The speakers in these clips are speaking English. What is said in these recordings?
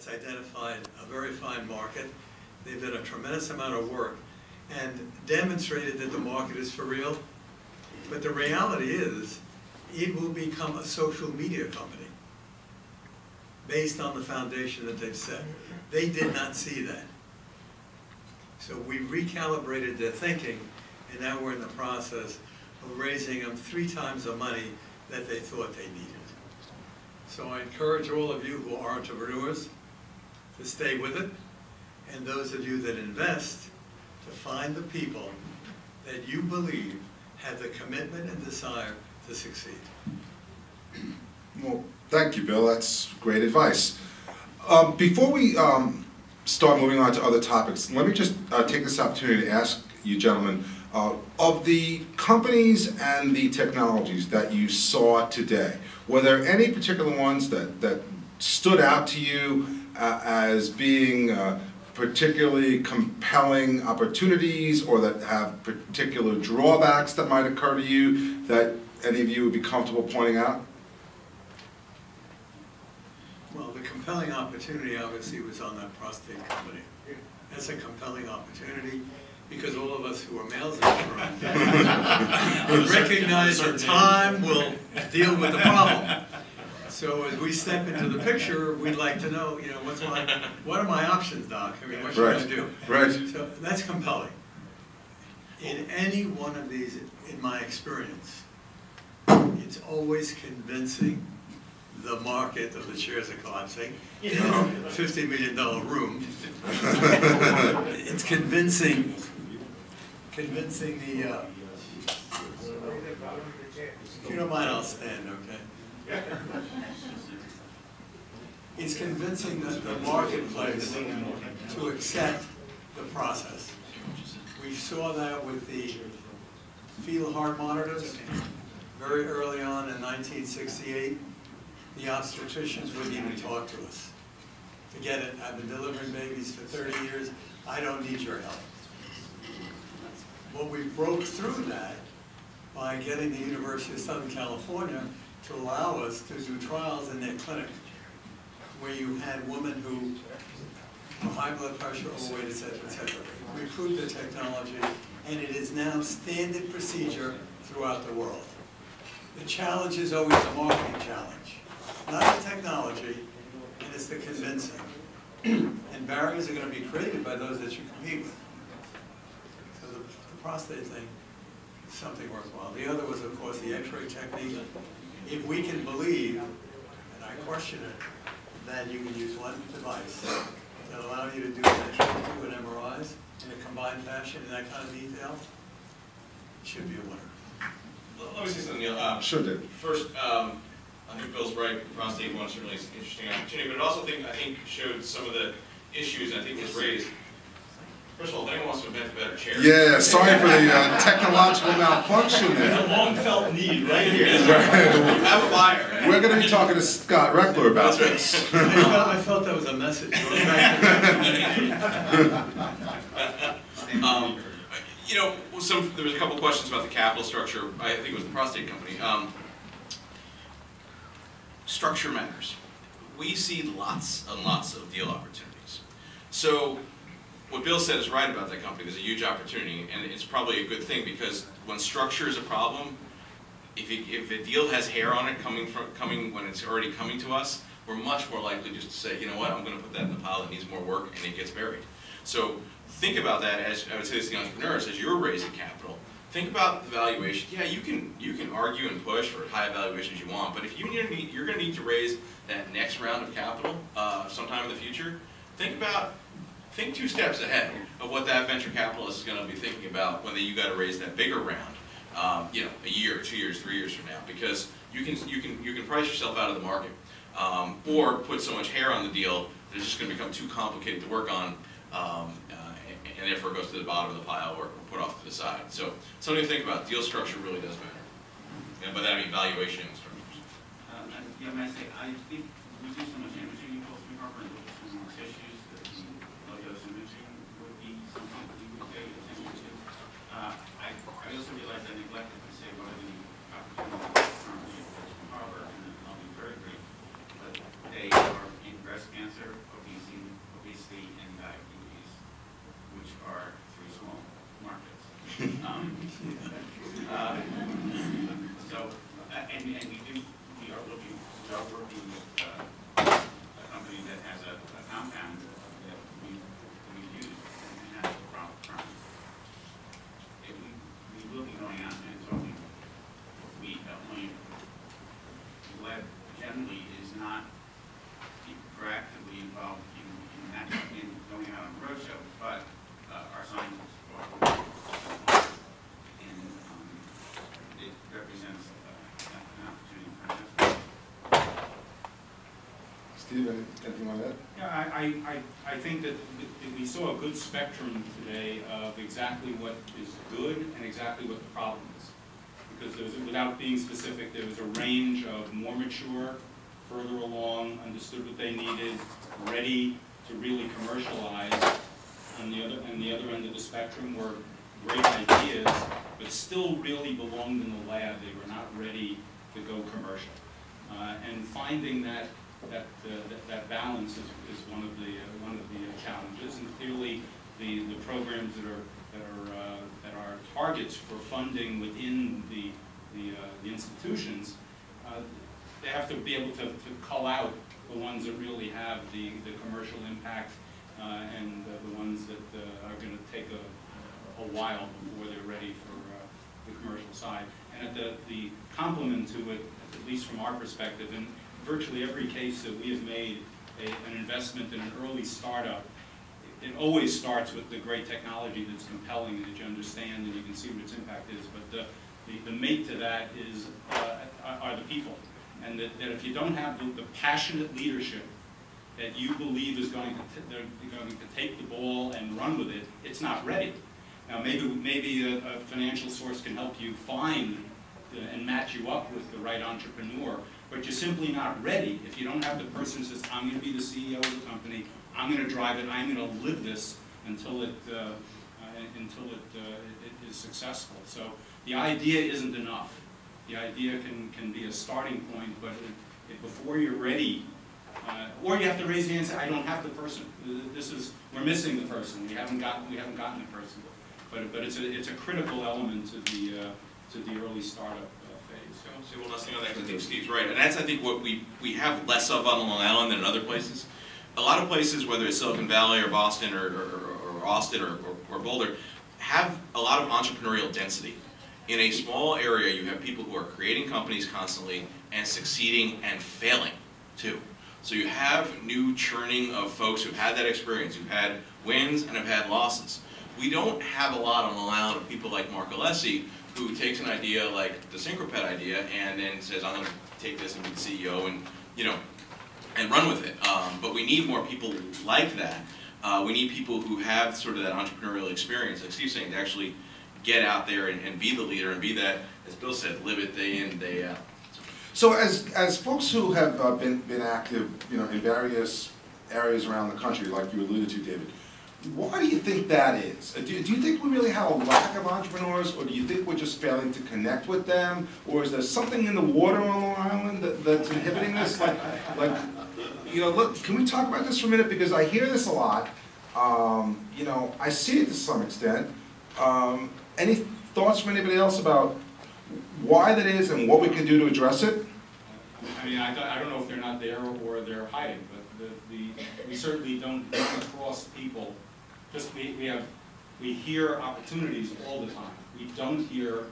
that's identified a very fine market. They've done a tremendous amount of work and demonstrated that the market is for real. But the reality is, it will become a social media company based on the foundation that they've set. They did not see that. So we recalibrated their thinking, and now we're in the process of raising them 3 times the money that they thought they needed. So I encourage all of you who are entrepreneurs to stay with it, and those of you that invest to find the people that you believe have the commitment and desire to succeed. Well, thank you, Bill. That's great advice. Before we start moving on to other topics, let me just take this opportunity to ask you gentlemen, of the companies and the technologies that you saw today, were there any particular ones that stood out to you as being particularly compelling opportunities, or that have particular drawbacks that might occur to you that any of you would be comfortable pointing out? Well, the compelling opportunity obviously was on that prostate company. That's a compelling opportunity because all of us who are males in this room recognize that time will deal with the problem. So as we step into the picture, we'd like to know, you know, what are my options, Doc? I mean, what should I do? Right. So that's compelling. In any one of these, in my experience, it's always convincing the market of the shares are collapsing in a $50 million room. It's convincing the, if you don't mind, I'll stand, okay? It's convincing the marketplace to accept the process. We saw that with the fetal heart monitors very early on in 1968. The obstetricians wouldn't even talk to us. Forget it, I've been delivering babies for 30 years, I don't need your help. Well, we broke through that by getting the University of Southern California to allow us to do trials in their clinic, where you had women who were high blood pressure, overweight, etc., etc. We proved the technology, and it is now standard procedure throughout the world. The challenge is always a marketing challenge, not the technology, and it's the convincing. And barriers are going to be created by those that you compete with. So the prostate thing is something worthwhile. The other was, of course, the X-ray technique. If we can believe, and I question it, that you can use one device that allows you to do an X-ray and MRIs in a combined fashion in that kind of detail, it should be a winner. Let me say something, Neil. Sure did. First, I think Bill's right. The prostate one certainly is an interesting opportunity, but it also I think showed some of the issues I think was raised. First of all, if anyone wants to invent a better chair. Yeah, sorry for the technological malfunction there. There's a long felt need right here. You have a buyer. Right? We're going to be talking to Scott Reckler about this. I felt that was a message. You know, there was a couple questions about the capital structure. I think it was the prostate company. Structure matters. We see lots and lots of deal opportunities. So what Bill said is right about that company. There's a huge opportunity, and it's probably a good thing because when structure is a problem, if a deal has hair on it coming when it's already coming to us, we're much more likely just to say, you know what, I'm going to put that in the pile that needs more work, and it gets buried. So think about that as I would say to the entrepreneurs as you're raising capital. Think about the valuation. Yeah, you can argue and push for high valuations you want, but if you're going to need to raise that next round of capital sometime in the future, think 2 steps ahead of what that venture capitalist is going to be thinking about when you got to raise that bigger round. You know, a year, 2 years, 3 years from now, because you can price yourself out of the market, or put so much hair on the deal that it's just going to become too complicated to work on. And therefore goes to the bottom of the pile or put off to the side. So something to think about. Deal structure really does matter. And by that I mean valuation and structures. Yeah, may I say, I think we do so much imaging in post-mortem Harper and look at some more tissues that the low-dose imaging would be something that we would pay attention to. I also realize I neglected to say what are the opportunities currently at post-mortem Harper, and I'll be very brief. But they are in breast cancer, obesity, roadshow, but our scientists are, and it represents an opportunity for investment. Steve, anything on that? Yeah, I think that we saw a good spectrum today of exactly what is good and exactly what the problem is. Because there was, without being specific, there was a range of more mature, further along, understood what they needed, ready to really commercialize. On the other end of the spectrum were great ideas, but still really belonged in the lab. They were not ready to go commercial. And finding that balance is one of the challenges. And clearly, the programs that are targets for funding within the institutions, they have to be able to cull out the ones that really have the commercial impact and the ones that are going to take a while before they're ready for the commercial side. And at the complement to it, at least from our perspective, in virtually every case that we have made an investment in an early startup, it always starts with the great technology that's compelling and that you understand and you can see what its impact is. But the mate to that is are the people. And that if you don't have the passionate leadership that you believe is going to take the ball and run with it, it's not ready. Now maybe a financial source can help you find and match you up with the right entrepreneur, but you're simply not ready if you don't have the person who says, I'm going to be the CEO of the company, I'm going to drive it, I'm going to live this until it is successful. So the idea isn't enough. The idea can be a starting point, but before you're ready, or you have to raise the hand and say, I don't have the person. We're missing the person. We haven't gotten the person. But it's a critical element to the early startup phase. So I'll say one last thing on that, because I think Steve's right, and that's I think what we have less of on Long Island than in other places. A lot of places, whether it's Silicon Valley or Boston or Austin or Boulder, have a lot of entrepreneurial density. In a small area, you have people who are creating companies constantly and succeeding and failing too. So you have new churning of folks who've had that experience, who've had wins and have had losses. We don't have a lot on Long Island of people like Mark Alessi, who takes an idea like the Synchropet idea and then says, I'm going to take this and be the CEO and, and run with it. But we need more people like that. We need people who have sort of that entrepreneurial experience, like Steve's saying, to actually get out there and be the leader and be that, as Bill said, live it day in, day out. So as folks who have been active, in various areas around the country, like you alluded to, David, why do you think that is? Do you think we really have a lack of entrepreneurs, or do you think we're just failing to connect with them, or is there something in the water on Long Island that's inhibiting this? Look, can we talk about this for a minute? Because I hear this a lot. I see it to some extent. Any thoughts from anybody else about why that is and what we can do to address it? I mean, I don't know if they're not there or they're hiding, but we certainly don't run across people. Just we hear opportunities all the time. We don't hear,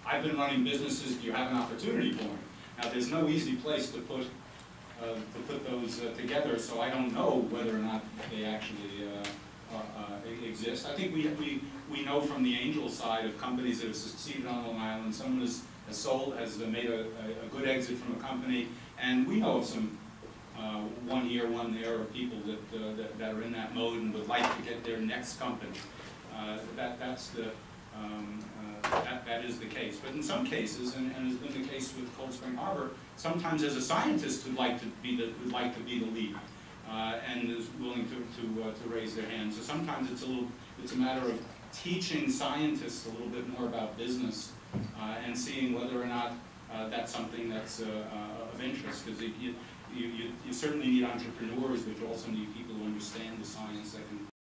I've been running businesses, do you have an opportunity for me? Now, there's no easy place to put those together, so I don't know whether or not they actually exist. I think we know from the angel side of companies that have succeeded on Long Island, someone has made a good exit from a company, and we know of some one here, one there, of people that are in that mode and would like to get their next company. That is the case. But in some cases, and has been the case with Cold Spring Harbor, sometimes there's a scientist who'd like to be the lead. And is willing to raise their hand. So sometimes it's a matter of teaching scientists a little bit more about business and seeing whether or not that's something that's of interest. Because you certainly need entrepreneurs, but you also need people who understand the science.